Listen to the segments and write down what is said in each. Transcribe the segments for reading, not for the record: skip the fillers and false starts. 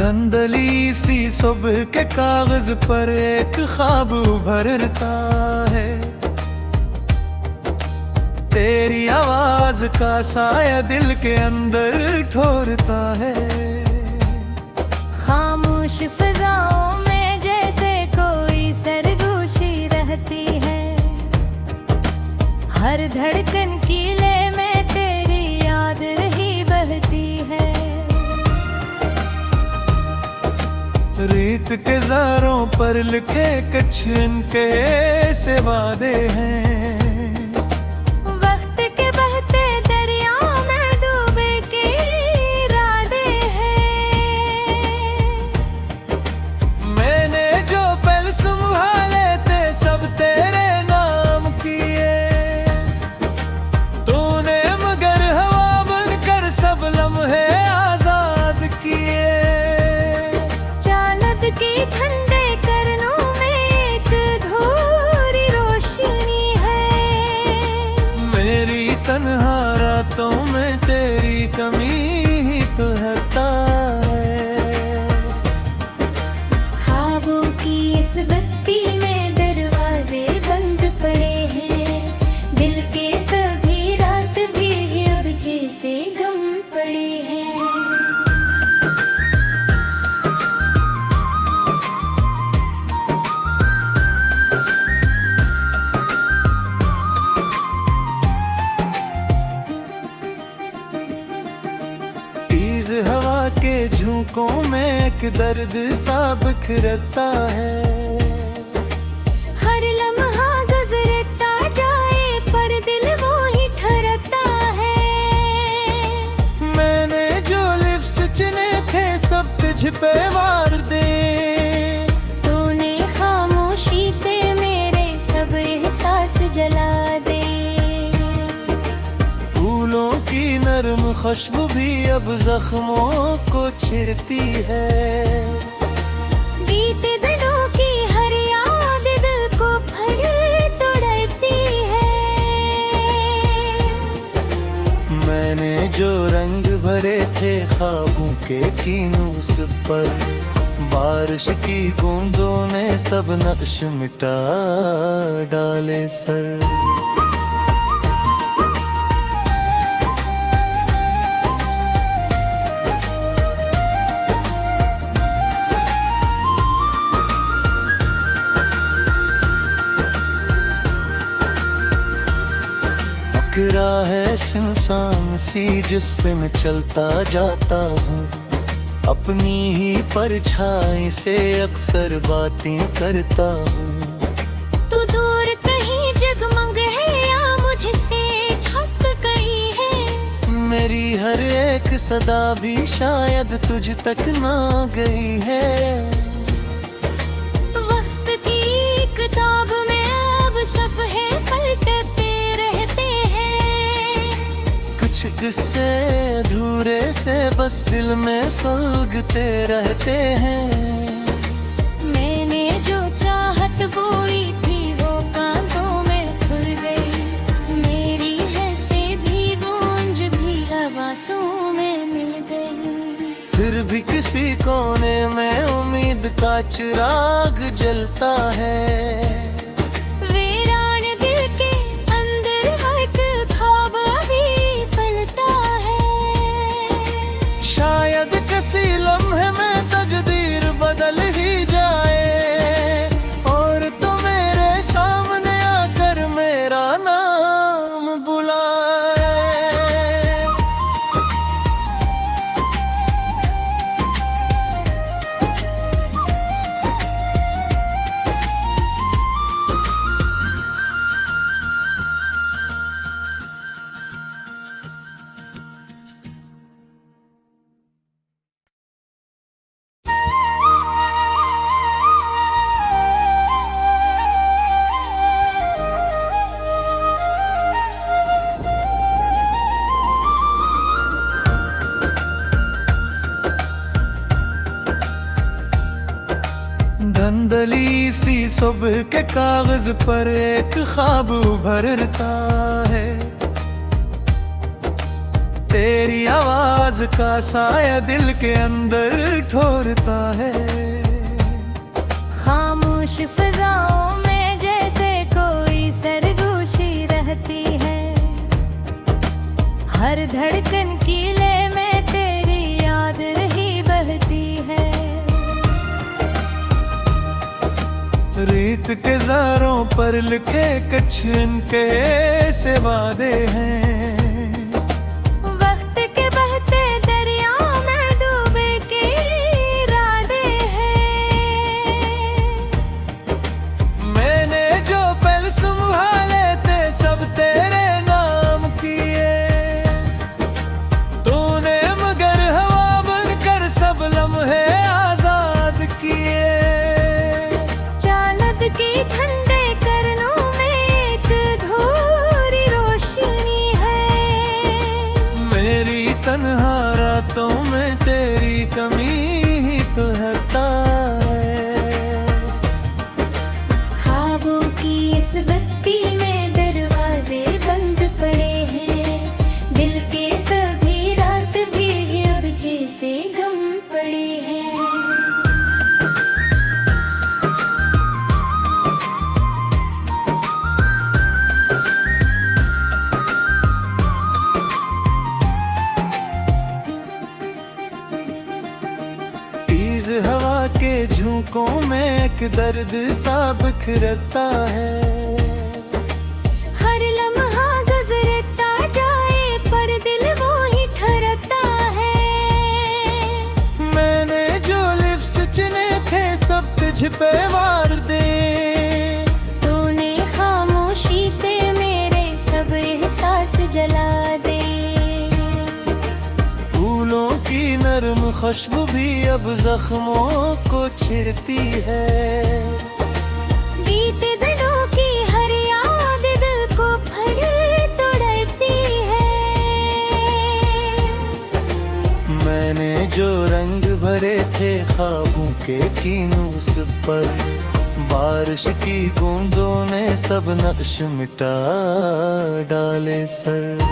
धुंधली सी सुबह के कागज पर एक ख्वाब उभरता है। तेरी आवाज का साया दिल के अंदर ठोरता है। खामोश फिजाओं में जैसे कोई सरगोशी रहती है। हर धड़कन की लय में तेरी याद रही बहती है। रीत के ज़ारों पर लिखे कुछ इनके ऐसे वादे हैं। वक्त के बहते दरिया में डूबे के इरादे हैं। मैंने जो पल संभाले थे सब तेरे नाम किए। तूने मगर हवा बनकर सब लम्हे आजाद किए। की ठंडे करनों में एक घोरी रोशनी है। मेरी तन्हा रातों में तेरी कमी ही तो रहता है। ख्वाबों की इस बस्ती में दरवाजे बंद पड़े हैं। दिल के सभी राज भी अब जैसे गम पड़े हैं। हवा के झोंकों में एक दर्द सा बिखरता है। हर लम्हा गुजरता जाए पर दिल वो ही ठहरता है। मैंने जो लिफ्स चुने थे सब तुझ पे वार दे। तूने खामोशी से मेरे सब एहसास जला दे। फूलों की नरम खुशबू भी अब जख्मों को छिड़ती है। बीते दिनों की हर याद दिल को फर तोड़ती है। मैंने जो रंग भरे थे ख्वाबों के कीनूस पर, बारिश की बूंदों ने सब नक्श मिटा डाले सर। राह है सुनसान सी जिस पे मैं चलता जाता हूँ। अपनी ही परछाई से अक्सर बातें करता हूँ। तू दूर कहीं जगमग है या मुझसे छुप गई है। मेरी हर एक सदा भी शायद तुझ तक ना गई है। वक्त की किताब में अब सफ़े पलटते कुछ किस्से अधूरे से बस दिल में सुलगते रहते हैं। मैंने जो चाहत बोई थी वो कांटों में खुल गई। मेरी है सीधी गूंज भी आवाज़ों में मिल गई। फिर भी किसी कोने में उम्मीद का चिराग जलता है। शायद किसी लम्हे में तकदीर बदल ही जाए और तो मेरे सामने आकर मेरा नाम बुलाए। धुंधली सी सुबह के कागज पर एक ख्वाब उभरता है। तेरी आवाज का साया दिल के अंदर ठोरता है। खामोश फिजाओं में जैसे कोई सरगोशी रहती है। हर धड़कन की लय में तेरी याद रही बहती है। रीत के ज़ारों पर लिखे कुछ इनके से वादे हैं। वक्त के बहते दरिया में डूबे के इरादे हैं। मैंने जो पल संभाले थे सब तेरे नाम किए। तूने मगर हवा बनकर सब लम्हे आजाद किए। की ठंडे करनों में एक अधूरी रोशनी है। मेरी तन्हा रातों में तेरी कमी ही तो हटता है। ख्वाबों की इस बस्ती में दरवाजे बंद पड़े हैं। दिल के सभी राज भी अब जैसे गम पड़े हैं। हवा के झोंकों में एक दर्द सा बिखरता है। हर लम्हा गुजरता जाए पर दिल वो ही ठहरता है। मैंने जो लिफ्स चुने थे सब तुझ पे वार दे। तूने खामोशी से मेरे सब एहसास जला दे। फूलों की नरम खुशबू भी अब जख्मों को छिड़ती है। बीते दिनों की हर याद दिल को फड़ तोड़ती है। मैंने जो रंग भरे थे ख्वाबों के कीनूस पर, बारिश की बूंदों ने सब नक्श मिटा डाले सर।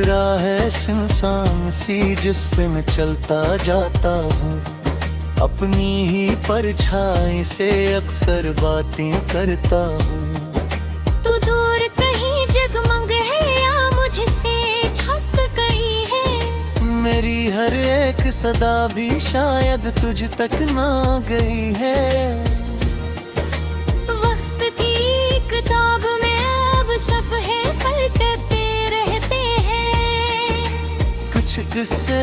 राह है सुनसान सी जिस पे मैं चलता जाता हूँ। अपनी ही परछाई से अक्सर बातें करता हूँ। तू दूर कहीं जगमग है या मुझसे छप गई है। मेरी हर एक सदा भी शायद तुझ तक ना गई है। वक्त की किताब में अब सफ़े पलटते रहते हैं। कुछ किस्से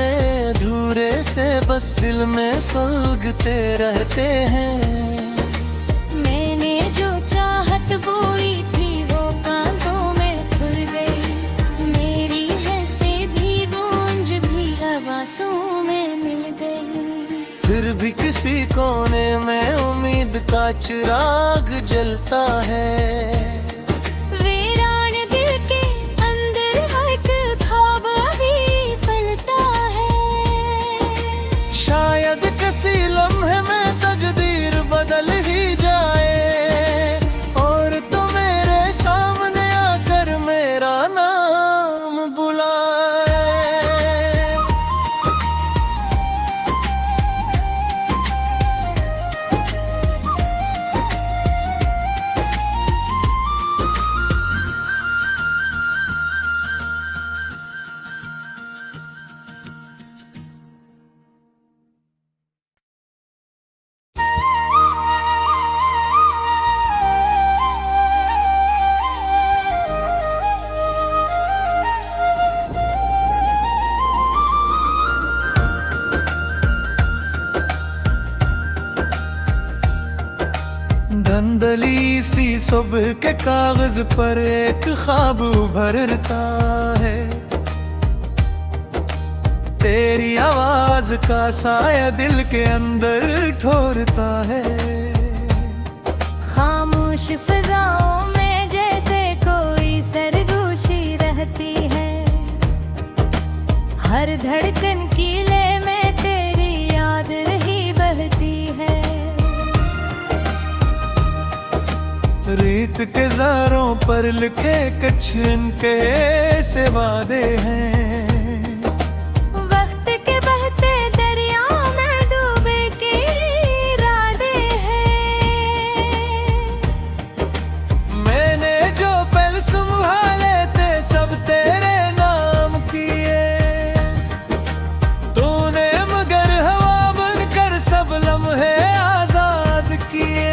अधूरे से बस दिल में सुलगते रहते हैं। मैंने जो चाहत बोई थी वो कांटों में खुल गई। मेरी है सीधी गूंज भी आवाज़ों में मिल गई। फिर भी किसी कोने में उम्मीद का चिराग जलता है। वीरान दिल के अंदर एक ख्वाब अभी पलता है। शायद किसी लम्हे में तकदीर बदल ही जाए और तो मेरे सामने आकर मेरा नाम बुलाए। धंधली सी सुबह के कागज पर एक ख्वाब उभरता है। तेरी आवाज का साया दिल के अंदर ठोरता है। खामोश फिजाओं में जैसे कोई सरगोशी रहती है। हर धड़कन की लय में तेरी याद रही बहती है। रीत के ज़ारों पर लिखे कुछ इनके से वादे हैं। वक्त के बहते दरिया में डूबे के इरादे हैं। मैंने जो पल संभाले थे सब तेरे नाम किए, तूने मगर हवा बनकर सब लम्हे आजाद किए।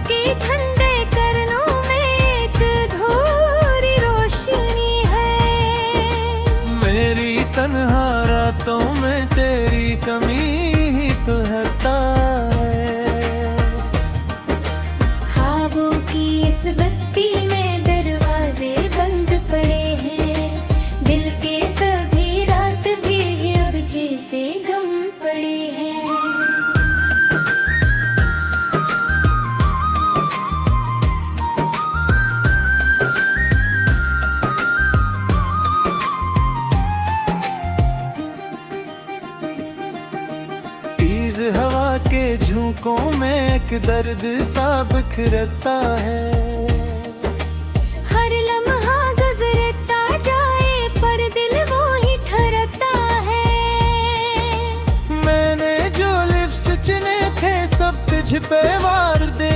की ठंडे करनों में एक धूरी रोशनी है। मेरी तन्हा रातों में तेरी कमी ही तो हटता है। ख्वाबों की इस बस्ती में दरवाजे बंद पड़े हैं। दिल के सभी रास भी अब जैसे गम पड़े हैं। हवा के झोंकों में एक दर्द सा बिखरता है। हर लम्हा गुजरता जाए पर दिल वो ही ठहरता है। मैंने जो लिफ्स चुने थे सब तुझ पे वार दे।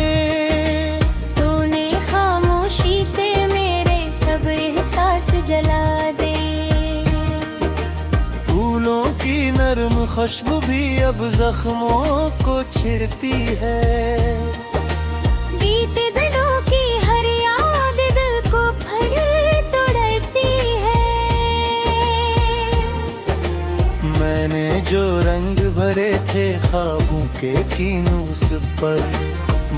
तूने खामोशी से मेरे सब एहसास जला दे। फूलों की नरम खुशबू भी अब जख्मों को छिड़ती है। बीते दिनों की हर याद दिल को फड़ तोड़ती है। मैंने जो रंग भरे थे ख्वाबों के कीनूस पर,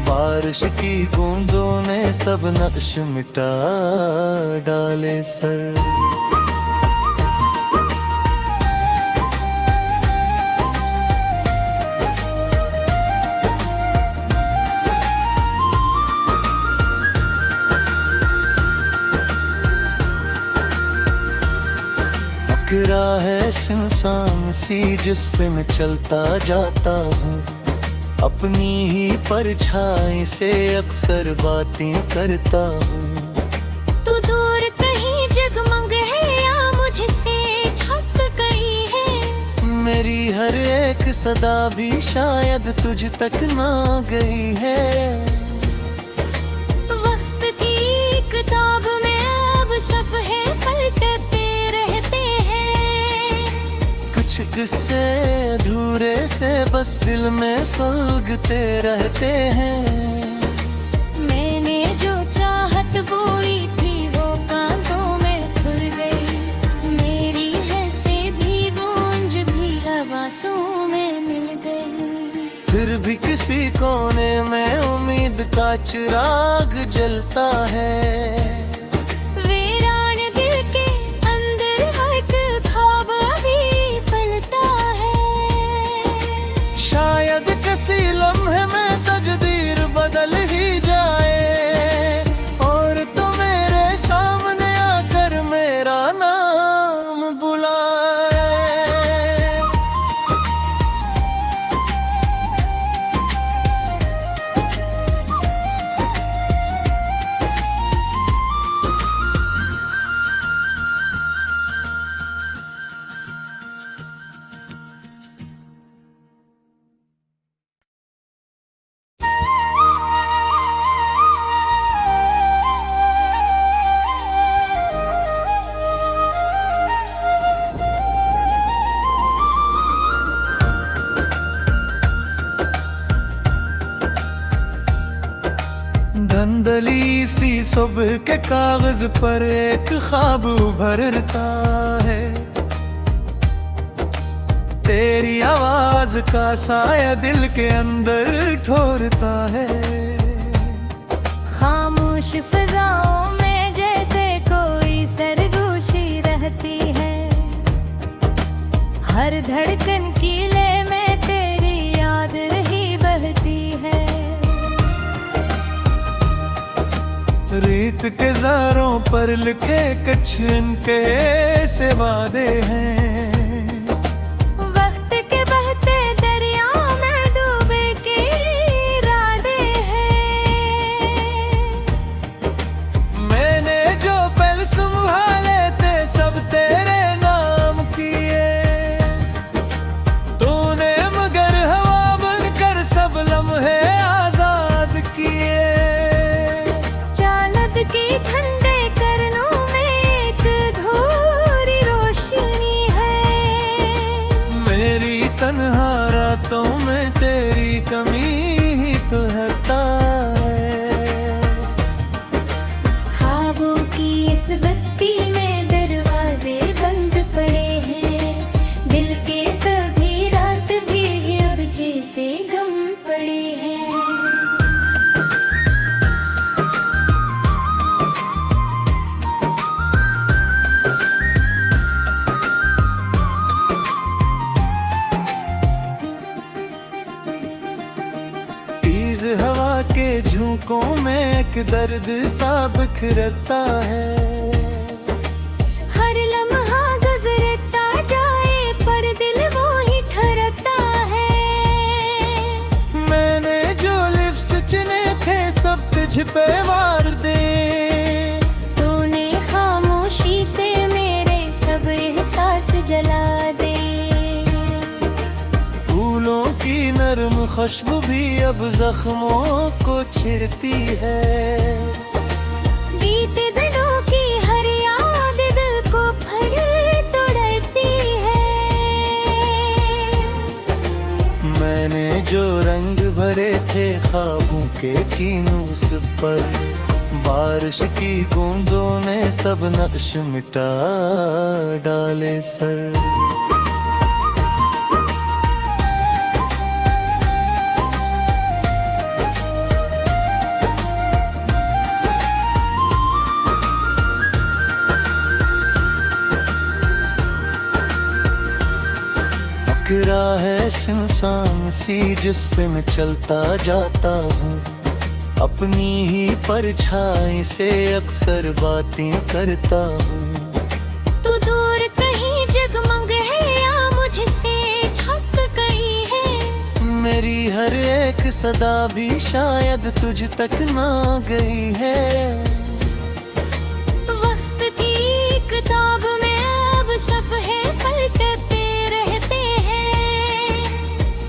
बारिश की बूंदों ने सब नक्श मिटा डाले सर। राह है सुनसान सी जिस पे मैं चलता जाता हूँ, अपनी ही परछाई से अक्सर बातें करता हूँ। तू दूर कहीं जगमग है या मुझसे छप गई है। मेरी हर एक सदा भी शायद तुझ तक ना गई है। वक्त की किताब में अब सफ़े पलटते रहते हैं। कुछ किस्से अधूरे से बस दिल में सुलगते रहते हैं। मैंने जो चाहत बोई थी वो कांटों में खुल गई। मेरी है सीधी गूंज भी आवाज़ों में मिल गई। फिर भी किसी कोने में उम्मीद का चिराग जलता है। वीरान दिल के अंदर एक ख्वाब अभी पलता है। शायद किसी लम्हे में तकदीर बदल ही जाए और तो मेरे सामने आकर मेरा नाम बुलाए। धंधली सी सुबह के कागज पर एक ख्वाब उभरता है। तेरी आवाज का साया दिल के अंदर ठोरता है। खामोश फिजाओं में जैसे कोई सरगोशी रहती है। हर धड़कन की लय में तेरी याद रही बहती है। प्रीत के ज़ारों पर लिखे कुछ इनके से वादे हैं। वक्त के बहते दरिया में डूबे के इरादे हैं। मैंने जो पल संभाले थे सब तेरे नाम किए, तूने मगर हवा बनकर सब लम्हे आजाद किए। चांद की ठंडे करनों में एक अधूरी रोशनी है। मेरी तन्हा रातों में तेरी कमी ही तो हटता है। ख्वाबों की इस बस्ती में दरवाजे बंद पड़े हैं। दिल के सभी रास भी अब जैसे गम पड़े हैं। तेज हवा के झोंकों में एक दर्द सा बिखरता है। हर लम्हा गुजरता जाए पर दिल वो ही ठहरता है। मैंने जो लिफ्स चुने थे सब तुझ पे वार दे। तूने खामोशी से मेरे सब एहसास जला दे। फूलों की नरम खुशबू भी अब जख्मों को छिड़ती है। बीते दिनों की हर याद दिल को फड़ तोड़ती है। मैंने जो रंग भरे थे ख्वाबों के कीनूस पर, बारिश की बूंदों ने सब नक्श मिटा डाले सर। राह है सुनसान सी जिस पे मैं चलता जाता हूँ, अपनी ही परछाई से अक्सर बातें करता हूँ। तू दूर कहीं जगमग है या मुझसे छप गई है। मेरी हर एक सदा भी शायद तुझ तक ना गई है। वक्त की किताब में अब सफ़े पलटते रहते हैं।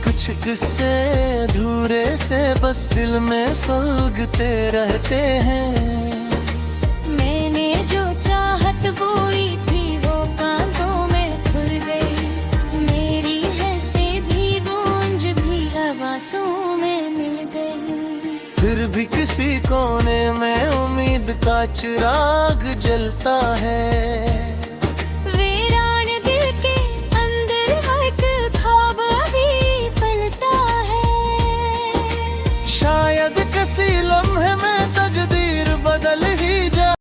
कुछ किस्से अधूरे से बस दिल में सुलगते रहते हैं। मैंने जो चाहत बोई थी वो कांटों में खुल गई। मेरी है सीधी गूंज भी आवाज़ों में मिल गई। फिर भी किसी कोने में उम्मीद का चिराग जलता है।